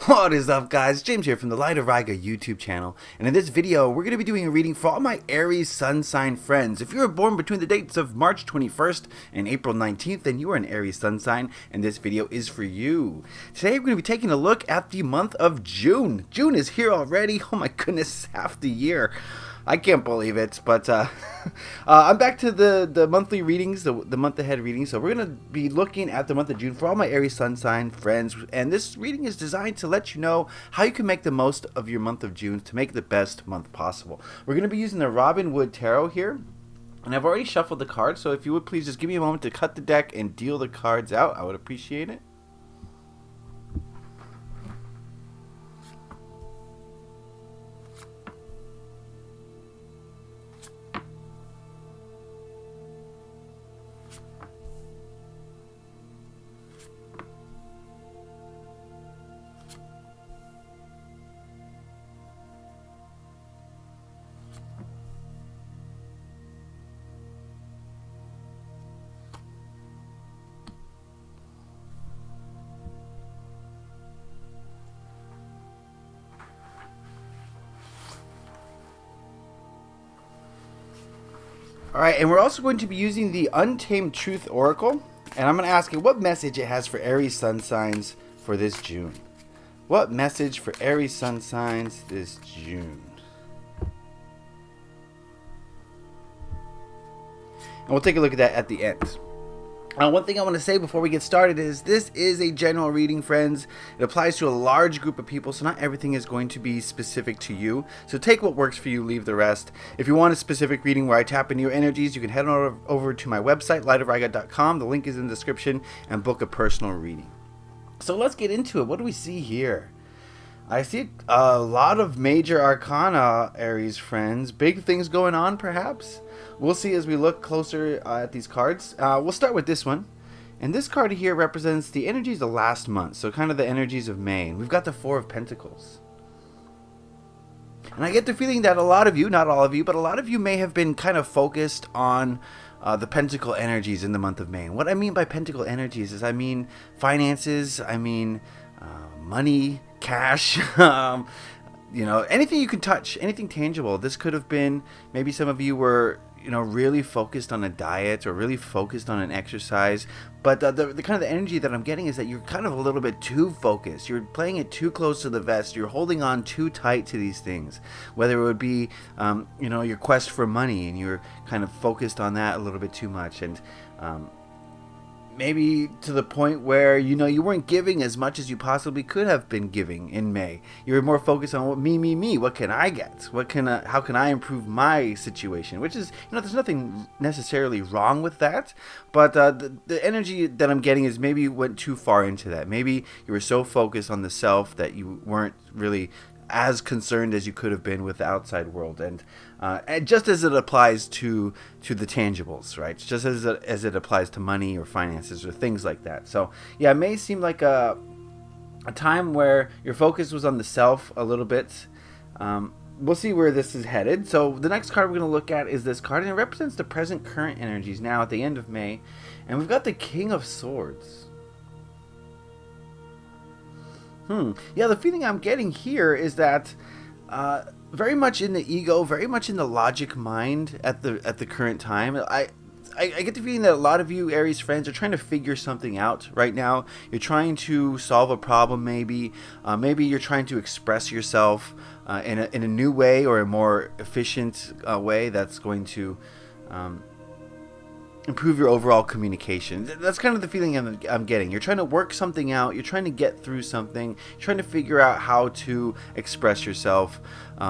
What is up, guys? James here from the Light of Riga YouTube channel, and in this video we're going to be doing a reading for all my Aries sun sign friends. If you were born between the dates of March 21st and April 19th, then you are an Aries sun sign, and this video is for you. Today we're going to be taking a look at the month of June. June is here already. Oh my goodness, half the year. I can't believe it, but I'm back to the monthly readings, the month ahead readings. So we're going to be looking at the month of June for all my Aries sun sign friends. And this reading is designed to let you know how you can make the most of your month of June to make the best month possible. We're going to be using the Robin Wood Tarot here. And I've already shuffled the cards, so if you would please just give me a moment to cut the deck and deal the cards out, I would appreciate it. Alright, and we're also going to be using the Untamed Truth Oracle, and I'm going to ask you what message it has for Aries sun signs for this June. What message for Aries sun signs this June? And we'll take a look at that at the end. One thing I want to say before we get started is this is a general reading, friends. It applies to a large group of people, so not everything is going to be specific to you. So take what works for you, leave the rest. If you want a specific reading where I tap into your energies, you can head on over to my website, lightofriga.com. The link is in the description, and book a personal reading. So let's get into it. What do we see here? I see a lot of major arcana, Aries friends. Big things going on, perhaps? We'll see as we look closer at these cards. We'll start with this one. And this card here represents the energies of last month. So kind of the energies of May. And we've got the Four of Pentacles. And I get the feeling that a lot of you, not all of you, but a lot of you may have been kind of focused on the pentacle energies in the month of May. And what I mean by pentacle energies is I mean finances, I mean money, cash, you know, anything you can touch, anything tangible. This could have been, maybe some of you were, you know, really focused on a diet or really focused on an exercise, but the kind of the energy that I'm getting is that you're kind of a little bit too focused. You're playing it too close to the vest. You're holding on too tight to these things, whether it would be you know, your quest for money, and you're kind of focused on that a little bit too much, and maybe to the point where, you know, you weren't giving as much as you possibly could have been giving in May. You were more focused on what me. What can I get? How can I improve my situation? Which is, you know, there's nothing necessarily wrong with that, but the energy that I'm getting is maybe you went too far into that. Maybe you were so focused on the self that you weren't really as concerned as you could have been with the outside world, and just as it applies to the tangibles, right? Just as it applies to money or finances or things like that. So yeah, it may seem like a time where your focus was on the self a little bit. We'll see where this is headed. So the next card we're going to look at is this card, and it represents the present current energies now at the end of May, and we've got the King of Swords. Yeah, the feeling I'm getting here is that very much in the ego, very much in the logic mind at the current time. I get the feeling that a lot of you Aries friends are trying to figure something out right now. You're trying to solve a problem, maybe. Maybe you're trying to express yourself in a new way, or a more efficient way that's going to improve your overall communication. That's kind of the feeling I'm getting. You're trying to work something out. You're trying to get through something. You're trying to figure out how to express yourself.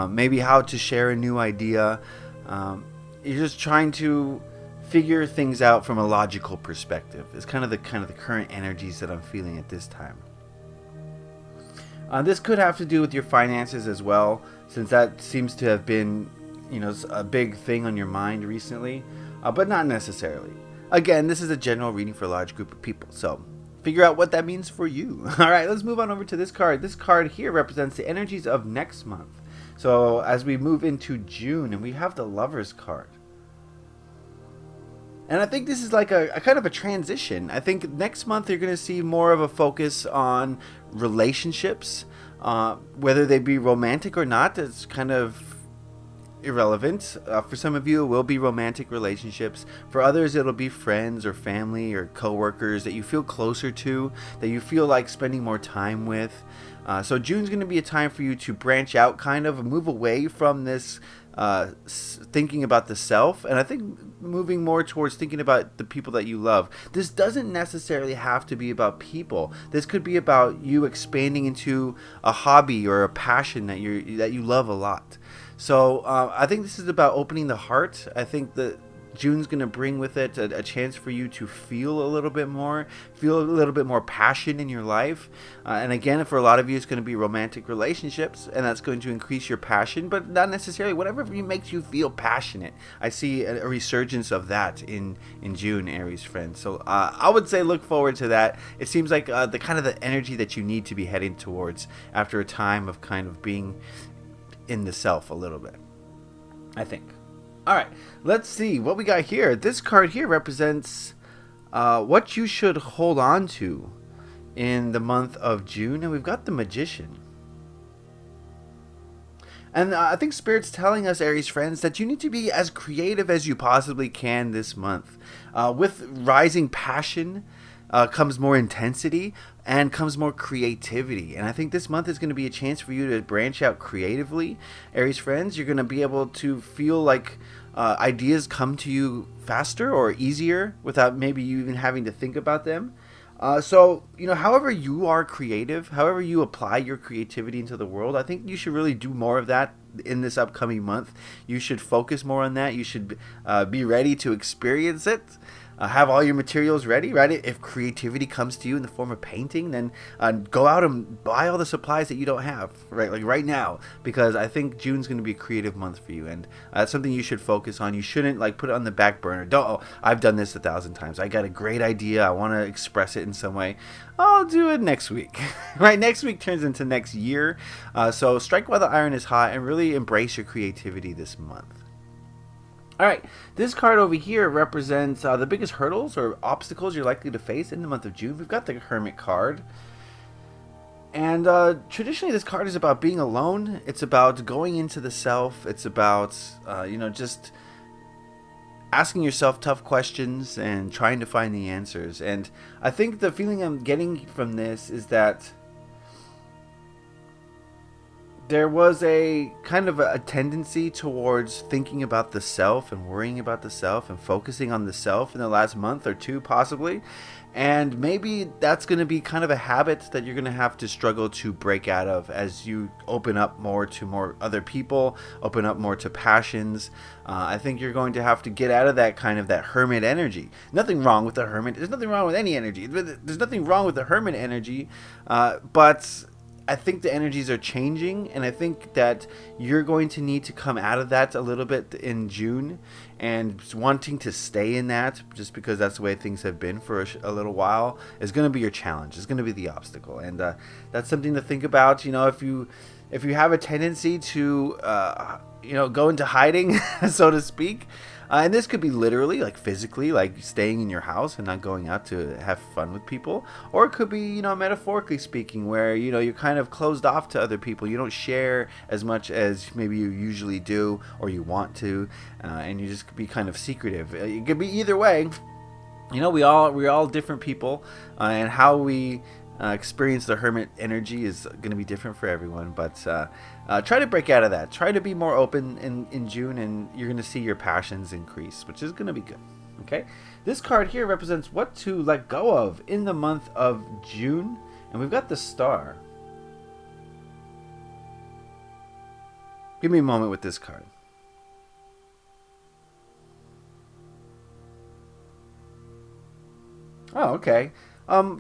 Maybe how to share a new idea. You're just trying to figure things out from a logical perspective. It's kind of the current energies that I'm feeling at this time. This could have to do with your finances as well, since that seems to have been, you know, a big thing on your mind recently. But not necessarily. Again, this is a general reading for a large group of people, so figure out what that means for you. Alright, let's move on over to this card. This card here represents the energies of next month. So as we move into June, and we have the Lovers card. And I think this is like a kind of a transition. I think next month you're going to see more of a focus on relationships, whether they be romantic or not. It's kind of irrelevant. For some of you, it will be romantic relationships. For others, it'll be friends or family or coworkers that you feel closer to, that you feel like spending more time with. So June's going to be a time for you to branch out, kind of move away from this thinking about the self, and I think moving more towards thinking about the people that you love. This doesn't necessarily have to be about people. This could be about you expanding into a hobby or a passion that you love a lot. So I think this is about opening the heart. I think that June's going to bring with it a chance for you to feel a little bit more passion in your life. And again, for a lot of you, it's going to be romantic relationships, and that's going to increase your passion, but not necessarily whatever makes you feel passionate. I see a resurgence of that in June, Aries friends. So I would say look forward to that. It seems like the kind of the energy that you need to be heading towards after a time of kind of being in the self a little bit, I think. All right, let's see what we got here. This card here represents what you should hold on to in the month of June, and we've got the Magician. And I think Spirit's telling us, Aries friends, that you need to be as creative as you possibly can this month. With rising passion comes more intensity and comes more creativity. And I think this month is going to be a chance for you to branch out creatively. Aries friends, you're going to be able to feel like ideas come to you faster or easier without maybe you even having to think about them. So, however you are creative, however you apply your creativity into the world, I think you should really do more of that in this upcoming month. You should focus more on that. You should be ready to experience it. Have all your materials ready, right? If creativity comes to you in the form of painting, then go out and buy all the supplies that you don't have, right? Like right now, because I think June's going to be a creative month for you, and that's something you should focus on. You shouldn't put it on the back burner. I've done this 1,000 times. I got a great idea. I want to express it in some way. I'll do it next week, right? Next week turns into next year. So strike while the iron is hot and really embrace your creativity this month. All right, this card over here represents the biggest hurdles or obstacles you're likely to face in the month of June. We've got the Hermit card. And traditionally, this card is about being alone. It's about going into the self. It's about, just asking yourself tough questions and trying to find the answers. And I think the feeling I'm getting from this is that there was a kind of a tendency towards thinking about the self and worrying about the self and focusing on the self in the last month or two, possibly. And maybe that's going to be kind of a habit that you're going to have to struggle to break out of as you open up more to more other people, open up more to passions. I think you're going to have to get out of that kind of that hermit energy. Nothing wrong with the hermit. There's nothing wrong with any energy. There's nothing wrong with the hermit energy, but I think the energies are changing, and I think that you're going to need to come out of that a little bit in June, and wanting to stay in that just because that's the way things have been for a little while is going to be your challenge. It's going to be the obstacle, and that's something to think about. If you have a tendency to go into hiding, so to speak. And this could be literally, like physically, like staying in your house and not going out to have fun with people. Or it could be, metaphorically speaking, where, you're kind of closed off to other people. You don't share as much as maybe you usually do or you want to. And you just be kind of secretive. It could be either way. We're all different people. And how we experience the hermit energy is going to be different for everyone, but try to break out of that. Try to be more open in June, and you're going to see your passions increase, which is going to be good. Okay, this card here represents what to let go of in the month of June, and we've got the Star. Give me a moment with this card. Oh, okay.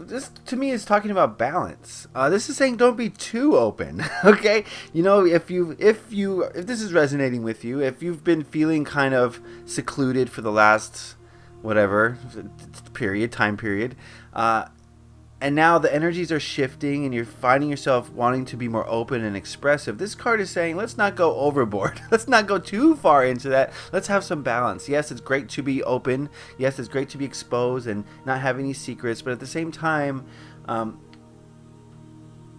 This to me is talking about balance. This is saying don't be too open. Okay, if this is resonating with you, if you've been feeling kind of secluded for the last whatever time period, and now the energies are shifting and you're finding yourself wanting to be more open and expressive. This card is saying, let's not go overboard. Let's not go too far into that. Let's have some balance. Yes, it's great to be open. Yes, it's great to be exposed and not have any secrets. But at the same time,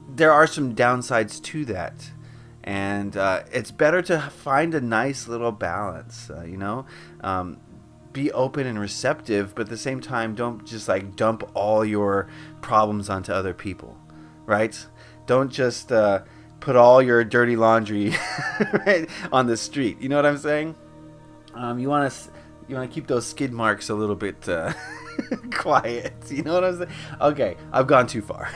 there are some downsides to that. And it's better to find a nice little balance, be open and receptive, but at the same time, don't just like dump all your problems onto other people, right? Don't just put all your dirty laundry right on the street. You know what I'm saying? You want to keep those skid marks a little bit quiet. You know what I'm saying? Okay, I've gone too far.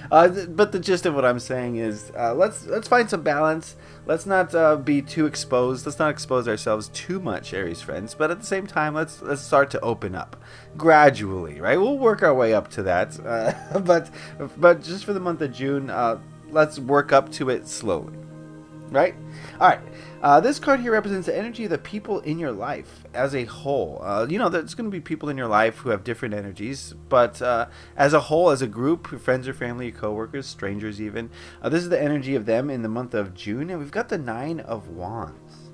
But the gist of what I'm saying is, let's find some balance. Let's not be too exposed. Let's not expose ourselves too much, Aries friends. But at the same time, let's start to open up gradually, right? We'll work our way up to that. But just for the month of June, let's work up to it slowly, right? All right. This card here represents the energy of the people in your life as a whole. There's going to be people in your life who have different energies, but as a whole, as a group, your friends or family, your coworkers, strangers even, this is the energy of them in the month of June, and we've got the Nine of Wands.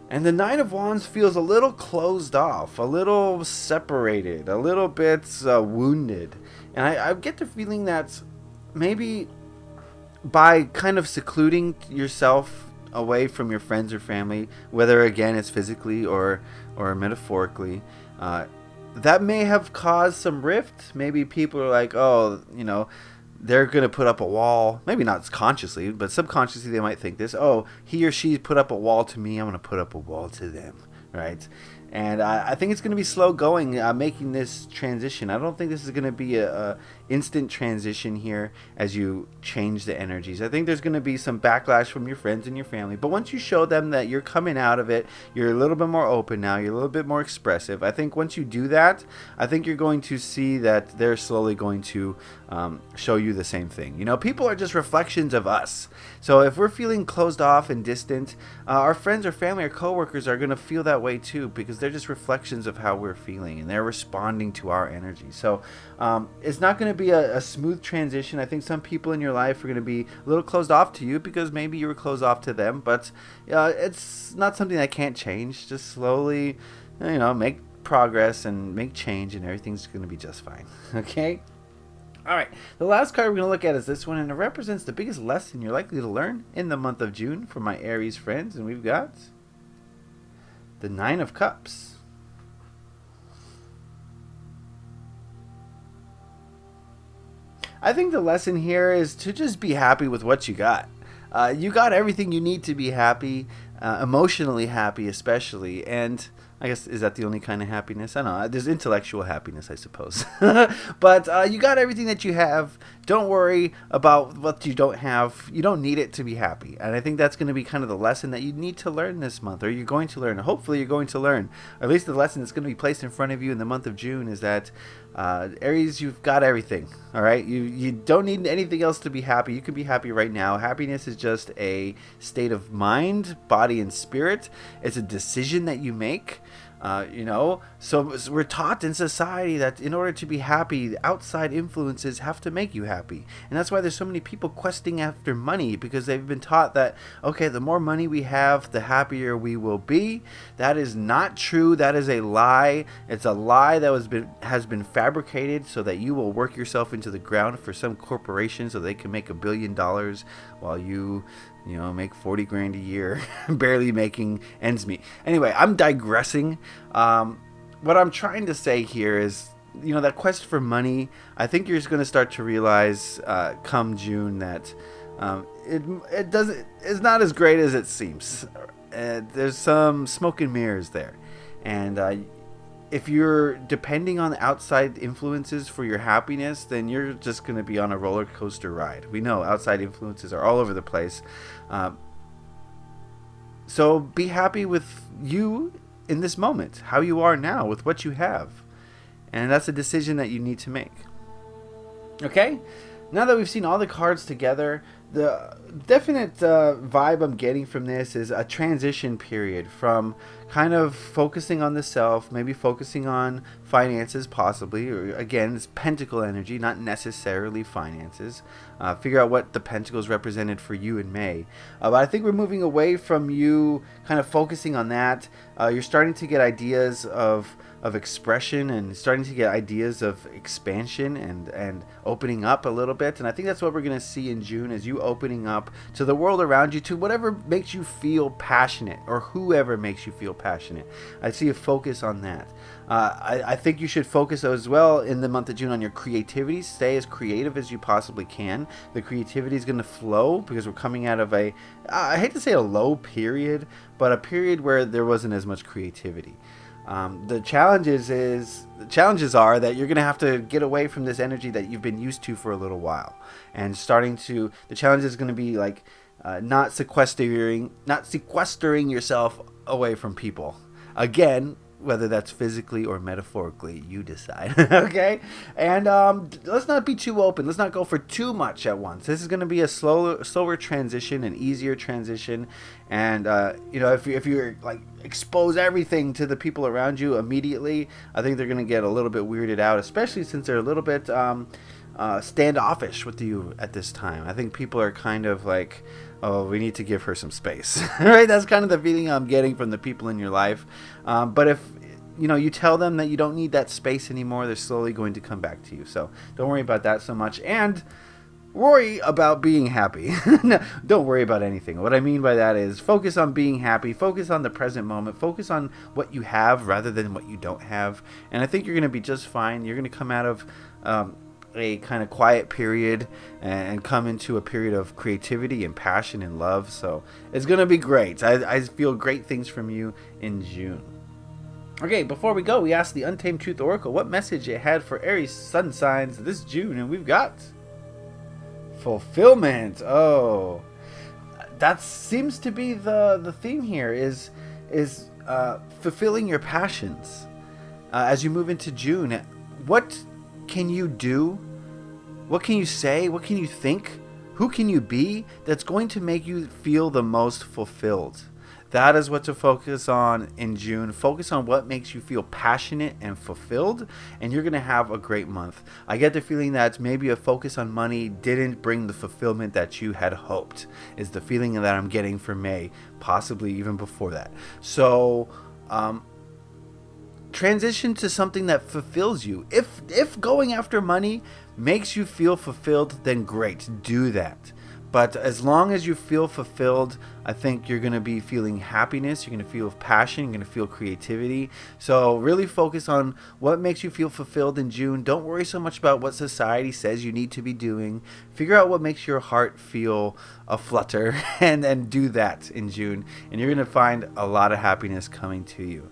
And the Nine of Wands feels a little closed off, a little separated, a little bit wounded. And I get the feeling that maybe by kind of secluding yourself away from your friends or family, whether again it's physically or metaphorically, that may have caused some rift. Maybe people are like, they're going to put up a wall. Maybe not consciously, but subconsciously they might think this. Oh, he or she put up a wall to me. I'm going to put up a wall to them, right? And I think it's going to be slow going, making this transition. I don't think this is going to be a instant transition here as you change the energies. I think there's going to be some backlash from your friends and your family. But once you show them that you're coming out of it, you're a little bit more open now, you're a little bit more expressive. I think once you do that, I think you're going to see that they're slowly going to show you the same thing. People are just reflections of us. So if we're feeling closed off and distant, our friends or family or coworkers are going to feel that way too, because they're just reflections of how we're feeling and they're responding to our energy. So it's not going to be a smooth transition. I think some people in your life are going to be a little closed off to you because maybe you were closed off to them, but it's not something that can't change. Just slowly, make progress and make change, and everything's going to be just fine. Okay? All right, the last card we're going to look at is this one, and it represents the biggest lesson you're likely to learn in the month of June for my Aries friends, and we've got the Nine of Cups. I think the lesson here is to just be happy with what you got. You got everything you need to be happy, emotionally happy especially, and I guess, is that the only kind of happiness? I don't know. There's intellectual happiness, I suppose. But you got everything that you have. Don't worry about what you don't have. You don't need it to be happy. And I think that's going to be kind of the lesson that you need to learn this month, or you're going to learn. Hopefully you're going to learn. Or at least the lesson that's going to be placed in front of you in the month of June is that, Aries, you've got everything. All right? You don't need anything else to be happy. You can be happy right now. Happiness is just a state of mind, body, and spirit. It's a decision that you make. So we're taught in society that in order to be happy, outside influences have to make you happy. And that's why there's so many people questing after money, because they've been taught that, okay, the more money we have, the happier we will be. That is not true. That is a lie. It's a lie that has been fabricated so that you will work yourself into the ground for some corporation so they can make $1 billion while you make 40 grand a year, barely making ends meet. Anyway, I'm digressing. What I'm trying to say here is, that quest for money, I think you're just going to start to realize come June that it's not as great as it seems. There's some smoke and mirrors there. And if you're depending on outside influences for your happiness, then you're just going to be on a roller coaster ride. We know outside influences are all over the place. So be happy with you in this moment, how you are now with what you have. And that's a decision that you need to make. Okay? Now that we've seen all the cards together, the definite vibe I'm getting from this is a transition period from kind of focusing on the self, maybe focusing on finances possibly, or again, it's pentacle energy, not necessarily finances. Figure out what the pentacles represented for you in May. But I think we're moving away from you kind of focusing on that. You're starting to get ideas of expression and starting to get ideas of expansion and opening up a little bit. And I think that's what we're going to see in June, is you opening up to the world around you, to whatever makes you feel passionate, or whoever makes you feel passionate. I see a focus on that. I think you should focus as well in the month of June on your creativity. Stay as creative as you possibly can. The creativity is going to flow because we're coming out of I hate to say a low period, but a period where there wasn't as much creativity. The challenges are that you're going to have to get away from this energy that you've been used to for a little while, and the challenge is going to be like not sequestering yourself away from people. Again, whether that's physically or metaphorically, you decide. Okay? And let's not be too open. Let's not go for too much at once. This is going to be a slower transition, an easier transition. And, if you're like expose everything to the people around you immediately, I think they're going to get a little bit weirded out, especially since they're a little bit standoffish with you at this time. I think people are kind of like, oh, we need to give her some space. Right? That's kind of the feeling I'm getting from the people in your life. But if you tell them that you don't need that space anymore, they're slowly going to come back to you. So don't worry about that so much. And worry about being happy. No, don't worry about anything. What I mean by that is focus on being happy. Focus on the present moment. Focus on what you have rather than what you don't have. And I think you're going to be just fine. You're going to come out of a kind of quiet period and come into a period of creativity and passion and love. So it's going to be great. I feel great things from you in June. Okay, before we go, we asked the Untamed Truth Oracle what message it had for Aries sun signs this June, and we've got fulfillment. Oh, that seems to be the theme here, is fulfilling your passions as you move into June. What can you do? What can you say? What can you think? Who can you be that's going to make you feel the most fulfilled? That is what to focus on in June. Focus on what makes you feel passionate and fulfilled, and you're going to have a great month. I get the feeling that maybe a focus on money didn't bring the fulfillment that you had hoped, is the feeling that I'm getting for May, possibly even before that. So, transition to something that fulfills you. If going after money makes you feel fulfilled, then great, do that. But as long as you feel fulfilled, I think you're going to be feeling happiness, you're going to feel passion, you're going to feel creativity. So really focus on what makes you feel fulfilled in June. Don't worry so much about what society says you need to be doing. Figure out what makes your heart feel a flutter and do that in June. And you're going to find a lot of happiness coming to you.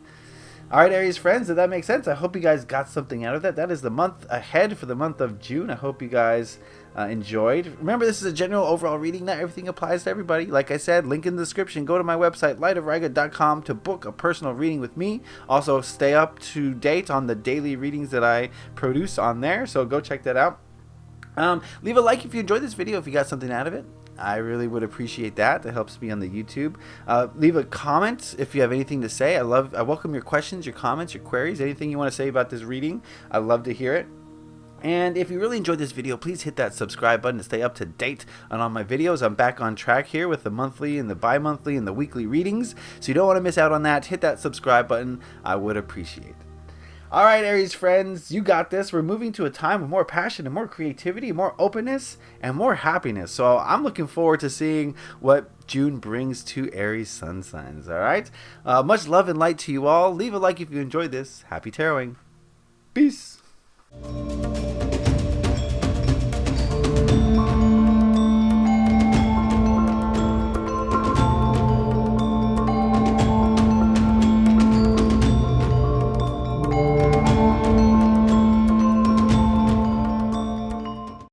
All right, Aries friends, did that make sense? I hope you guys got something out of that. That is the month ahead for the month of June. I hope you guys enjoyed. Remember, this is a general overall reading. Not everything applies to everybody. Like I said, link in the description. Go to my website, lightofriga.com, to book a personal reading with me. Also, stay up to date on the daily readings that I produce on there. So go check that out. Leave a like if you enjoyed this video, if you got something out of it. I really would appreciate that. That helps me on the YouTube. Leave a comment if you have anything to say. I welcome your questions, your comments, your queries, anything you want to say about this reading. I love to hear it. And if you really enjoyed this video, please hit that subscribe button to stay up to date on all my videos. I'm back on track here with the monthly and the bi-monthly and the weekly readings. So you don't want to miss out on that. Hit that subscribe button. I would appreciate it. All right, Aries friends, you got this. We're moving to a time of more passion and more creativity, more openness, and more happiness. So I'm looking forward to seeing what June brings to Aries sun signs. All right? Much love and light to you all. Leave a like if you enjoyed this. Happy taroting. Peace.